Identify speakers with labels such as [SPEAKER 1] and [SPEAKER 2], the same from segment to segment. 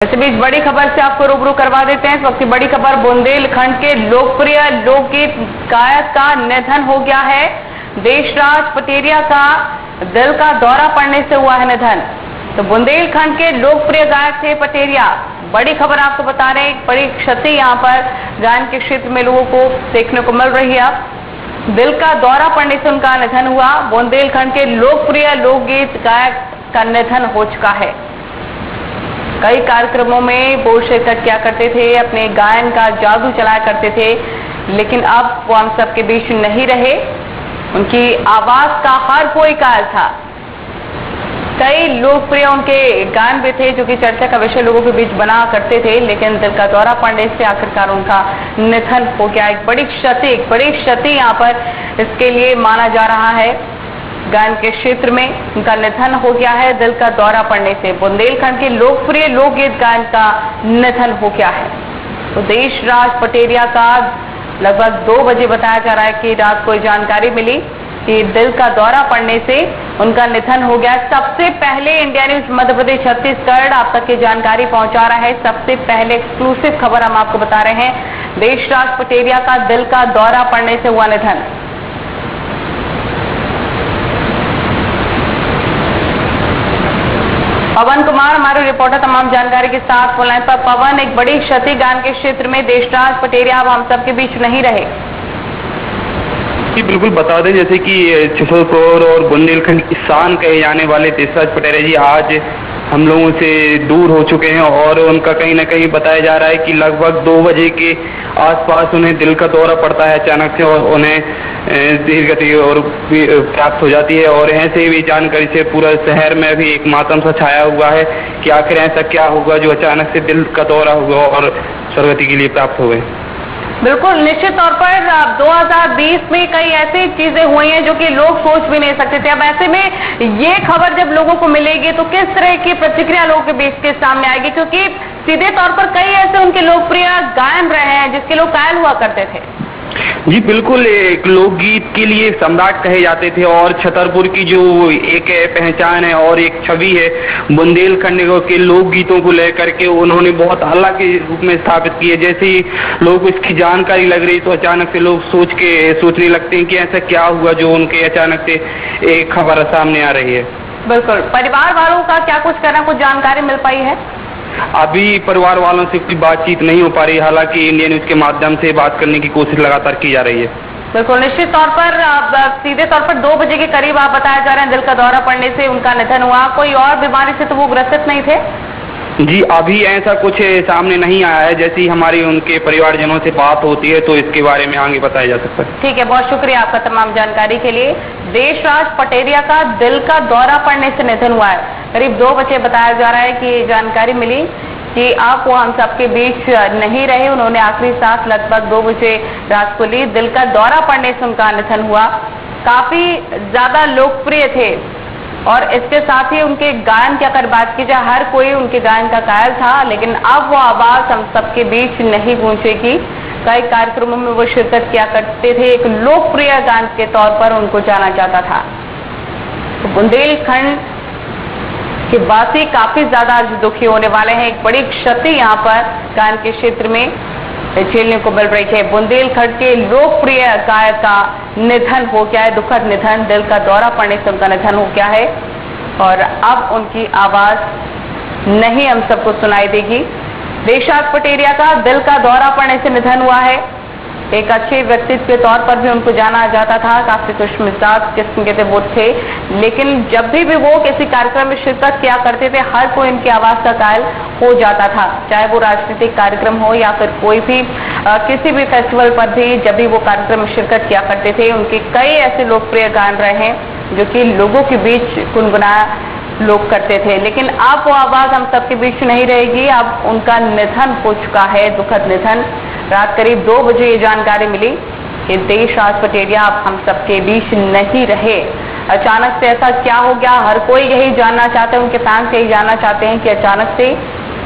[SPEAKER 1] इस बीच बड़ी खबर से आपको रूबरू करवा देते हैं। इस वक्त की बड़ी खबर, बुंदेलखंड के लोकप्रिय लोकगीत गायक का निधन हो गया है। देशराज पटेरिया का दिल का दौरा पड़ने से हुआ है निधन। तो बुंदेलखंड के लोकप्रिय गायक थे पटेरिया। बड़ी खबर आपको बता रहे हैं, बड़ी क्षति यहाँ पर गायन के क्षेत्र में लोगों को देखने को मिल रही है। दिल का दौरा पड़ने से उनका निधन हुआ। बुंदेलखंड के लोकप्रिय लोकगीत गायक का निधन हो चुका है। कई कार्यक्रमों में वो शिरकत किया करते थे, अपने गायन का जादू चलाया करते थे, लेकिन अब वो हम सबके बीच नहीं रहे। उनकी आवाज का हर कोई कायल था। कई लोकप्रिय उनके गान भी थे जो कि चर्चा का विषय लोगों के बीच बना करते थे, लेकिन दिल का दौरा पड़ने से आखिरकार उनका निधन हो गया। एक बड़ी क्षति यहाँ पर इसके लिए माना जा रहा है। गायन के क्षेत्र में उनका निधन हो गया है दिल का दौरा पड़ने से। बुंदेलखंड के लोकप्रिय लोकगीत गायन का निधन हो गया है। तो देशराज पटेरिया का लगभग 2 बजे बताया जा रहा है कि रात को जानकारी मिली कि दिल का दौरा पड़ने से उनका निधन हो गया। सबसे पहले इंडिया न्यूज मध्य प्रदेश छत्तीसगढ़ आप तक की जानकारी पहुंचा रहा है। सबसे पहले एक्सक्लूसिव खबर हम आपको बता रहे हैं। देशराज पटेरिया का दिल का दौरा पड़ने से हुआ निधन। पवन कुमार हमारे रिपोर्टर तमाम जानकारी के साथ फोन लाइन पर। पवन, एक बड़ी क्षति गान के क्षेत्र में, देशराज पटेरिया अब हम सबके बीच नहीं रहे।
[SPEAKER 2] जी बिल्कुल, बता दें जैसे कि छतरपुर और बुंदेलखंड की शान कहे जाने वाले देशराज पटेरिया जी आज हम लोगों से दूर हो चुके हैं और उनका कहीं ना कहीं बताया जा रहा है कि लगभग 2 बजे के आसपास उन्हें दिल का दौरा पड़ता है अचानक से और उन्हें धीर गति और प्राप्त हो जाती है। और ऐसे भी जानकारी से पूरा शहर में भी एक मातम सा छाया हुआ है कि आखिर ऐसा क्या होगा जो अचानक से दिल का दौरा हुआ और स्वर्गति के लिए प्राप्त हो गए।
[SPEAKER 1] बिल्कुल, निश्चित तौर पर 2020 में कई ऐसी चीजें हुई हैं जो कि लोग सोच भी नहीं सकते थे। अब ऐसे में ये खबर जब लोगों को मिलेगी तो किस तरह की प्रतिक्रिया लोगों के बीच के सामने आएगी, क्योंकि सीधे तौर पर कई ऐसे उनके लोकप्रिय गायन रहे हैं जिसके लोग कायल हुआ करते थे।
[SPEAKER 2] जी बिल्कुल, एक लोकगीत के लिए सम्राट कहे जाते थे और छतरपुर की जो एक पहचान है और एक छवि है बुंदेलखंड के लोकगीतों को लेकर के उन्होंने बहुत अलग के रूप में स्थापित की है। जैसे ही लोगों को इसकी जानकारी लग रही तो अचानक से लोग सोचने लगते हैं कि ऐसा क्या हुआ जो उनके अचानक से एक खबर सामने आ रही है।
[SPEAKER 1] बिल्कुल, परिवार वालों का क्या कुछ करना, कुछ जानकारी मिल पाई है?
[SPEAKER 2] अभी परिवार वालों से कोई बातचीत नहीं हो पा रही, हालांकि इंडिया न्यूज के माध्यम से बात करने की कोशिश लगातार की जा रही है।
[SPEAKER 1] बिल्कुल, निश्चित तौर पर सीधे तौर पर 2 बजे के करीब आप बताया जा रहे हैं दिल का दौरा पड़ने से उनका निधन हुआ। कोई और बीमारी से तो वो ग्रसित नहीं थे?
[SPEAKER 2] जी अभी ऐसा कुछ सामने नहीं आया है। जैसे ही हमारी उनके परिवारजनों से बात होती है तो इसके बारे में आगे बताया जा सकता है।
[SPEAKER 1] ठीक है, बहुत शुक्रिया आपका तमाम जानकारी के लिए। देशराज पटेरिया का दिल का दौरा पड़ने से निधन हुआ है। करीब 2 बजे बताया जा रहा है कि जानकारी मिली कि आप वो हम सबके बीच नहीं रहे। उन्होंने आखिरी सांस लगभग 2 बजे रात को ली। दिल का दौरा पड़ने से उनका निधन हुआ। काफी ज्यादा लोकप्रिय थे और इसके साथ ही उनके गायन की अगर बात की जाए, हर कोई उनके गायन का कायल था, लेकिन अब वो आवाज हम सबके बीच नहीं गूंजेगी। कई कार्यक्रमों में वो शिरकत किया करते थे। एक लोकप्रिय गायन के तौर पर उनको जाना जाता था। तो बुंदेलखंड के वासी काफी ज्यादा आज दुखी होने वाले हैं। एक बड़ी क्षति यहाँ पर गायन के क्षेत्र में झेलने को मिल रही है। बुंदेलखंड के लोकप्रिय गायक का निधन हो गया है, दुखद निधन। दिल का दौरा पड़ने से उनका निधन हो गया है और अब उनकी आवाज नहीं हम सबको सुनाई देगी। देशराज पटेरिया का दिल का दौरा पड़ने से निधन हुआ है। एक अच्छे व्यक्तित्व के तौर पर भी उनको जाना जाता था। काफी खुशमिजाज किस्म के वो थे, लेकिन जब भी वो किसी कार्यक्रम में शिरकत किया करते थे हर कोई इनकी आवाज का कायल हो जाता था। चाहे वो राजनीतिक कार्यक्रम हो या फिर कोई भी किसी भी फेस्टिवल पर भी जब भी वो कार्यक्रम में शिरकत किया करते थे, उनके कई ऐसे लोकप्रिय गान रहे हैं जो कि लोगों के बीच गुनगुनाया लोग करते थे। लेकिन अब वो आवाज हम सबके बीच नहीं रहेगी। अब उनका निधन हो चुका है, दुखद निधन। रात करीब 2 बजे ये जानकारी मिली कि देशराज पटेरिया अब हम सबके बीच नहीं रहे। अचानक से ऐसा क्या हो गया, हर कोई यही जानना चाहते हैं, उनके फैंस यही जानना चाहते हैं कि अचानक से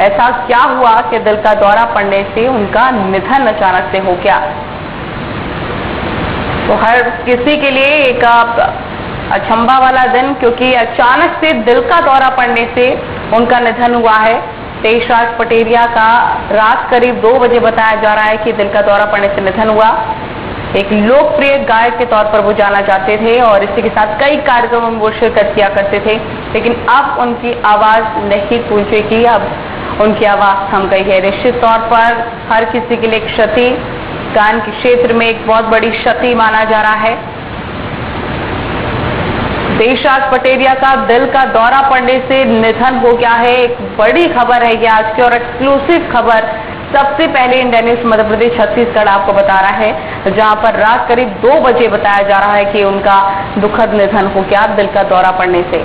[SPEAKER 1] ऐसा क्या हुआ कि दिल का दौरा पड़ने से उनका निधन अचानक से हो गया। तो हर किसी के लिए एक अचंभा वाला दिन, क्योंकि अचानक से दिल का दौरा पड़ने से उनका निधन हुआ है। देशराज पटेरिया का रात करीब 2 बजे बताया जा रहा है कि दिल का दौरा पड़ने से निधन हुआ। एक लोकप्रिय गायक के तौर पर वो जाना जाते थे और इसी के साथ कई कार्यक्रमों में वो शिरकत किया करते थे, लेकिन अब उनकी आवाज नहीं गूंजेगी, अब उनकी आवाज थम गई है। निश्चित तौर पर हर किसी के लिए एक क्षति, गान के क्षेत्र में एक बहुत बड़ी क्षति माना जा रहा है। देशराज पटेरिया का दिल का दौरा पड़ने से निधन हो गया है, एक बड़ी खबर है ये आज की और एक्सक्लूसिव खबर सबसे पहले इंडिया न्यूज मध्य प्रदेश छत्तीसगढ़ आपको बता रहा है, जहां पर रात करीब 2 बजे बताया जा रहा है कि उनका दुखद निधन हो गया दिल का दौरा पड़ने से।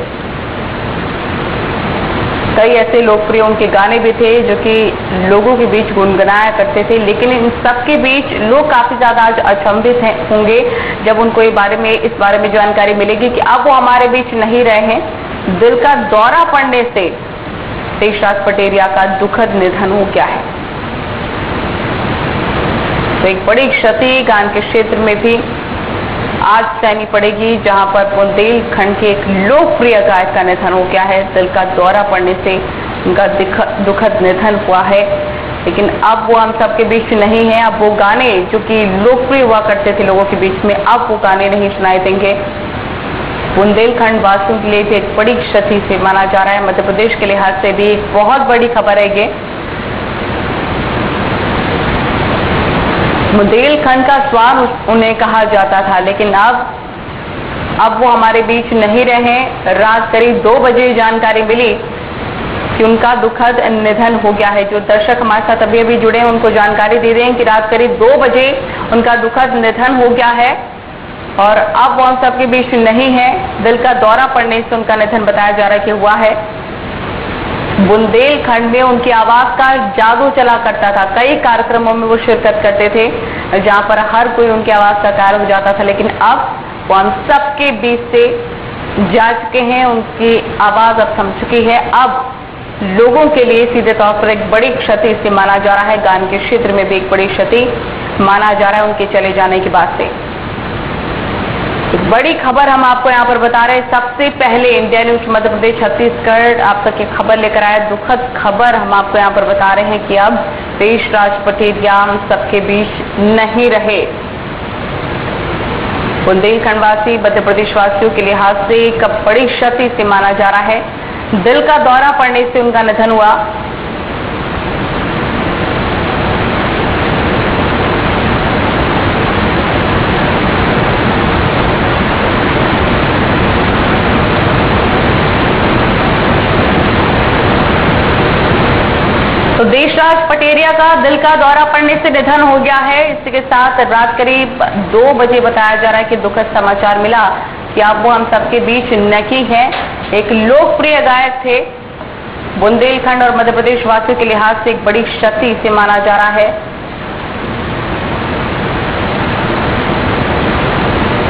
[SPEAKER 1] कई ऐसे लोकप्रिय उनके गाने भी थे जो कि लोगों के बीच गुनगुनाया करते थे, लेकिन इन सबके बीच लोग काफी ज्यादा आज अचंभित होंगे जब उनको इस बारे में जानकारी मिलेगी कि अब वो हमारे बीच नहीं रहे हैं। दिल का दौरा पड़ने से देशराज पटेरिया का दुखद निधन हो गया है, तो एक बड़ी क्षति गान के क्षेत्र में भी आज सहनी पड़ेगी, जहां पर बुंदेलखंड के एक लोकप्रिय गायक का निधन हो गया है। दिल का दौरा पड़ने से उनका दुखद निधन हुआ है, लेकिन अब वो हम सबके बीच नहीं है। अब वो गाने जो कि लोकप्रिय हुआ करते थे लोगों के बीच में, अब वो गाने नहीं सुनाई देंगे। बुंदेलखंड वासियों के लिए भी एक बड़ी क्षति से माना जा रहा है। मध्य प्रदेश के लिहाज से भी एक बहुत बड़ी खबर है ये। बुंदेलखंड का स्वान उन्हें कहा जाता था, लेकिन अब वो हमारे बीच नहीं रहे। रात करीब 2 बजे जानकारी मिली कि उनका दुखद निधन हो गया है। जो दर्शक हमारे साथ अभी जुड़े हैं उनको जानकारी दे दें कि रात करीब 2 बजे उनका दुखद निधन हो गया है और अब वो हम सबके बीच नहीं है। दिल का दौरा पड़ने से उनका निधन बताया जा रहा है कि हुआ है। बुंदेलखंड में उनकी आवाज का जादू चला करता था, कई कार्यक्रमों में वो शिरकत करते थे जहां पर हर कोई उनकी आवाज का कार हो जाता था, लेकिन अब वो हम सबके बीच से जा चुके हैं। उनकी आवाज अब थम चुकी है। अब लोगों के लिए सीधे तौर पर एक बड़ी क्षति से माना जा रहा है। गान के क्षेत्र में भी एक बड़ी क्षति माना जा रहा है उनके चले जाने के बाद से। बड़ी खबर हम आपको यहाँ पर बता रहे हैं। सबसे पहले इंडिया न्यूज मध्य प्रदेश छत्तीसगढ़ आप तक एक खबर लेकर आया। दुखद खबर हम आपको यहाँ पर बता रहे हैं कि अब देशराज पटेरिया हम सबके बीच नहीं रहे। बुंदेलखंड वासी मध्य प्रदेश वासियों के लिहाज से एक बड़ी क्षति से माना जा रहा है। दिल का दौरा पड़ने से उनका निधन हुआ। तो देशराज पटेरिया का दिल का दौरा पड़ने से निधन हो गया है। इसी के साथ रात करीब 2 बजे बताया जा रहा है कि दुखद समाचार मिला कि अब वो हम सबके बीच नहीं है। एक लोकप्रिय गायक थे। बुंदेलखंड और मध्य प्रदेश वासियों के लिहाज से एक बड़ी क्षति से माना जा रहा है।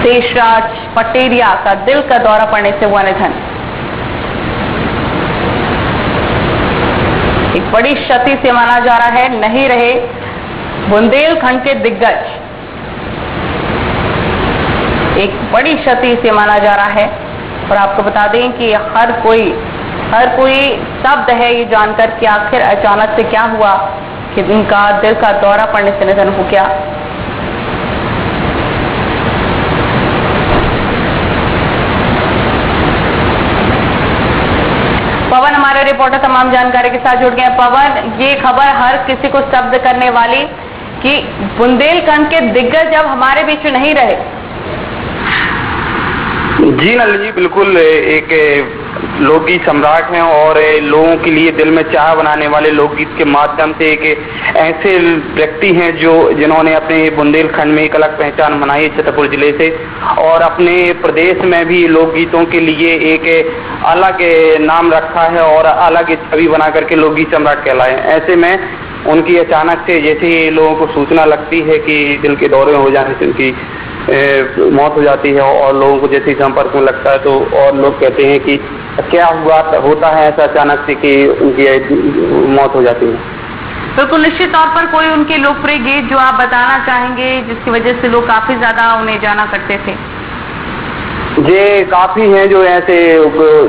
[SPEAKER 1] देशराज पटेरिया का दिल का दौरा पड़ने से हुआ निधन, एक बड़ी क्षति से माना जा रहा है। नहीं रहे बुंदेलखंड के दिग्गज, एक बड़ी क्षति से माना जा रहा है। और आपको बता दें कि हर कोई शब्द है ये जानकर कि आखिर अचानक से क्या हुआ कि उनका दिल का दौरा पड़ने से निधन हो गया। पवन हमारे रिपोर्टर तमाम जानकारी के साथ जुड़ गए हैं। पवन, ये खबर हर किसी को स्तब्ध करने वाली कि बुंदेलखंड के दिग्गज अब हमारे बीच में नहीं रहे।
[SPEAKER 2] जी नल जी, बिल्कुल एक लोकगीत सम्राट हैं और लोगों के लिए दिल में चाह बनाने वाले लोकगीत के माध्यम से एक ऐसे व्यक्ति हैं जिन्होंने अपने बुंदेलखंड में एक अलग पहचान बनाई छतरपुर जिले से और अपने प्रदेश में भी लोकगीतों के लिए एक अलग नाम रखा है और अलग छवि बना करके लोकगीत सम्राट कहलाए। ऐसे में उनकी अचानक से जैसे ही लोगों को सूचना लगती है कि दिल के दौरे हो जाने से उनकी मौत हो जाती है और लोगों को जैसे ही संपर्क में लगता है तो और लोग कहते हैं कि क्या होता है ऐसा अचानक से कि उनकी मौत हो जाती है।
[SPEAKER 1] बिल्कुल, निश्चित तौर पर कोई उनके लोकप्रिय गीत जो आप बताना चाहेंगे जिसकी वजह से लोग काफी ज्यादा उन्हें जाना करते थे?
[SPEAKER 2] ये काफी हैं जो ऐसे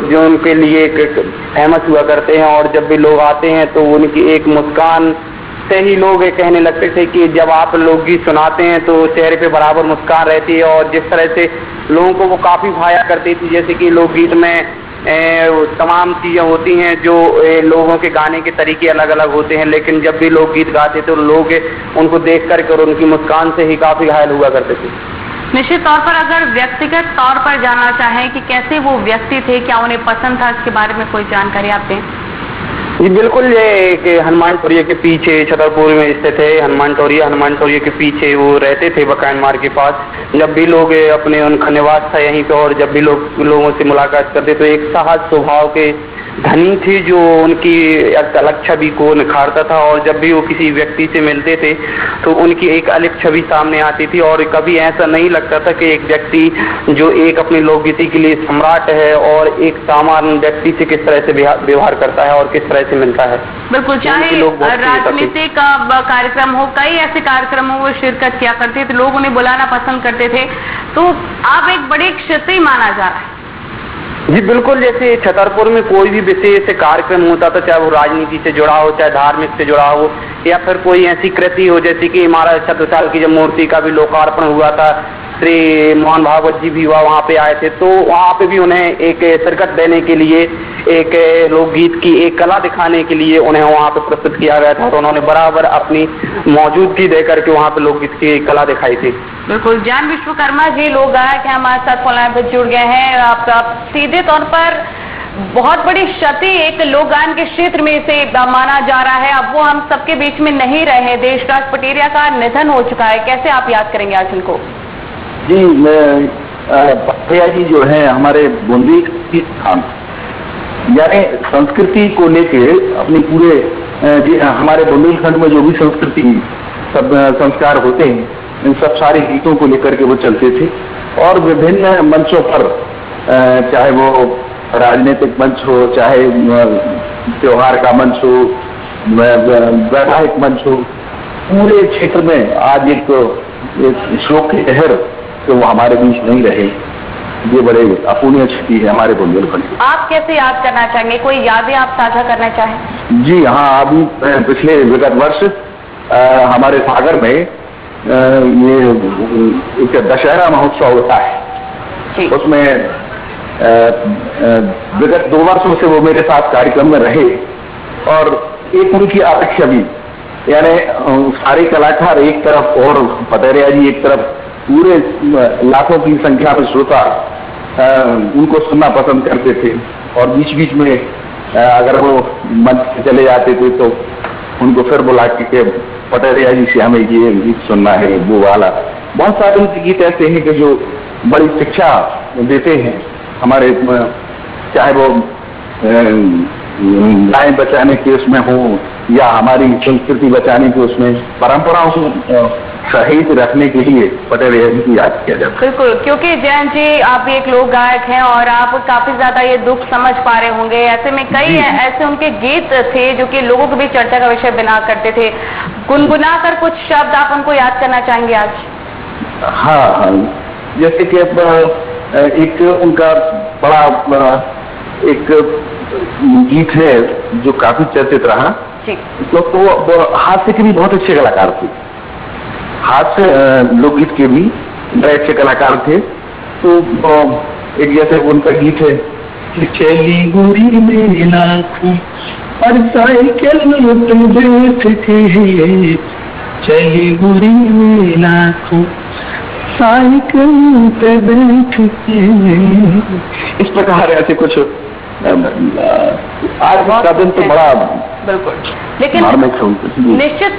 [SPEAKER 2] जो उनके लिए फेमस हुआ करते हैं, और जब भी लोग आते हैं तो उनकी एक मुस्कान से ही लोग ये कहने लगते थे कि जब आप लोकगीत सुनाते हैं तो चेहरे पे बराबर मुस्कान रहती है। और जिस तरह से लोगों को वो काफी भाया करती थी, जैसे कि लोकगीत में तमाम चीजें होती हैं जो लोगों के गाने के तरीके अलग अलग होते हैं, लेकिन जब भी लोग गीत गाते तो लोग उनको देख करके और उनकी मुस्कान से ही काफी घायल हुआ करते थे।
[SPEAKER 1] निश्चित तौर पर अगर व्यक्तिगत तौर पर जानना चाहें कि कैसे वो व्यक्ति थे, क्या उन्हें पसंद था, इसके बारे में कोई जानकारी आप दें?
[SPEAKER 2] जी बिल्कुल, ये कि हनुमान टोरिया के पीछे छतरपुर में स्थित है हनुमान टोरिया के पीछे वो रहते थे बकायन मार्ग के पास। जब भी लोग अपने उनका निवास था यहीं पे, और जब भी लोगों से मुलाकात करते तो एक सहज स्वभाव के धनी थे जो उनकी एक अलग छवि को निखारता था। और जब भी वो किसी व्यक्ति से मिलते थे तो उनकी एक अलग छवि सामने आती थी, और कभी ऐसा नहीं लगता था कि एक व्यक्ति जो एक अपनी लोकगीति के लिए सम्राट है और एक सामान्य व्यक्ति से किस तरह से व्यवहार करता है और किस तरह से मिलता है।
[SPEAKER 1] बिल्कुल, चाहे राजनीतिक कार्यक्रम हो, कई ऐसे कार्यक्रम हो, वो शिरकत किया करते थे, लोग उन्हें बुलाना पसंद करते थे। तो आप एक बड़ी क्षत्रिय माना जा रहा है।
[SPEAKER 2] जी बिल्कुल, जैसे छतरपुर में कोई भी विशेष कार्यक्रम होता था, चाहे वो राजनीति से जुड़ा हो, चाहे धार्मिक से जुड़ा हो, या फिर कोई ऐसी कृति हो, जैसे कि हमारा 6 की जब मूर्ति का भी लोकार्पण हुआ था, श्री मोहन भागवत जी भी वहाँ पे आए थे, तो वहाँ पे भी उन्हें एक शिरकत देने के लिए, एक लोकगीत की एक कला दिखाने के लिए उन्हें वहाँ पे प्रस्तुत किया गया था, और उन्होंने बराबर अपनी मौजूदगी देकर के वहाँ पे लोकगीत की कला दिखाई थी।
[SPEAKER 1] बिल्कुल, ज्ञान विश्वकर्मा जी लोग गायक हैं, हमारे साथ फोन लाइन पर जुड़ गए हैं। आप सीधे तौर पर बहुत बड़ी क्षति एक लोक गायन के क्षेत्र में से माना जा रहा है, अब वो हम सबके बीच में नहीं रहे। देशराज पटेरिया का निधन हो चुका है, कैसे आप याद करेंगे आज उनको?
[SPEAKER 3] जी, पटेरिया जी जो है हमारे बुंदेलखंड स्थान, यानी संस्कृति को लेके अपने पूरे हमारे बुंदेलखंड में जो भी संस्कृति सब संस्कार होते हैं, इन सब सारे गीतों को लेकर के वो चलते थे। और विभिन्न मंचों पर, चाहे वो राजनीतिक मंच हो, चाहे त्योहार का मंच हो, वैवाहिक मंच हो, पूरे क्षेत्र में आज एक शोक की लहर तो वो हमारे बीच नहीं रहे। ये बड़े अपूर्णीय क्षति है हमारे बुंदेलखंड की।
[SPEAKER 1] आप कैसे याद करना चाहेंगे, कोई यादें आप साझा करना चाहें?
[SPEAKER 3] जी हाँ, अभी पिछले विगत वर्ष हमारे सागर में ये एक दशहरा महोत्सव होता है, उसमें विगत 2 वर्षों से वो मेरे साथ कार्यक्रम में रहे, और एक उनकी अलग छवि, यानी सारे कलाकार एक तरफ और पटेरिया जी एक तरफ, पूरे लाखों की संख्या में श्रोता उनको सुनना पसंद करते थे। और बीच बीच में अगर वो मंच से चले जाते थे तो उनको फिर बुला के पटेरिया जी से हमें ये गीत सुनना है, वो वाला। बहुत सारे उनके गीत ऐसे हैं कि जो बड़ी शिक्षा देते हैं हमारे, चाहे वो गायें बचाने के उसमें हो या हमारी संस्कृति बचाने के उसमें, परंपराओं को सहित रखने के लिए पटेरिया जी की याद किया जाता है।
[SPEAKER 1] बिल्कुल, क्योंकि जयंत जी आप भी एक लोक गायक हैं और आप काफी ज्यादा ये दुख समझ पा रहे होंगे। ऐसे में कई ऐसे उनके गीत थे जो कि लोगों के बीच चर्चा का विषय बना करते थे। गुनगुना कर कुछ शब्द आप उनको याद करना चाहेंगे आज?
[SPEAKER 3] हाँ, जैसे कि एक उनका बड़ा एक गीत है जो काफी चर्चित रहा, तो हास्य के भी बहुत अच्छे कलाकार थे, हास्य लोकगीत के भी बड़े अच्छे कलाकार थे। तो एक जैसे उनका गीत है, चली गुरी में लाखों और साइकिल में तुम बैठते हैं, चली गुरी में लाखों साइकिल पे बैठते हैं। इस प्रकार ऐसे कुछ आज का दिन तो बड़ा
[SPEAKER 1] बिल्कुल, लेकिन निश्चित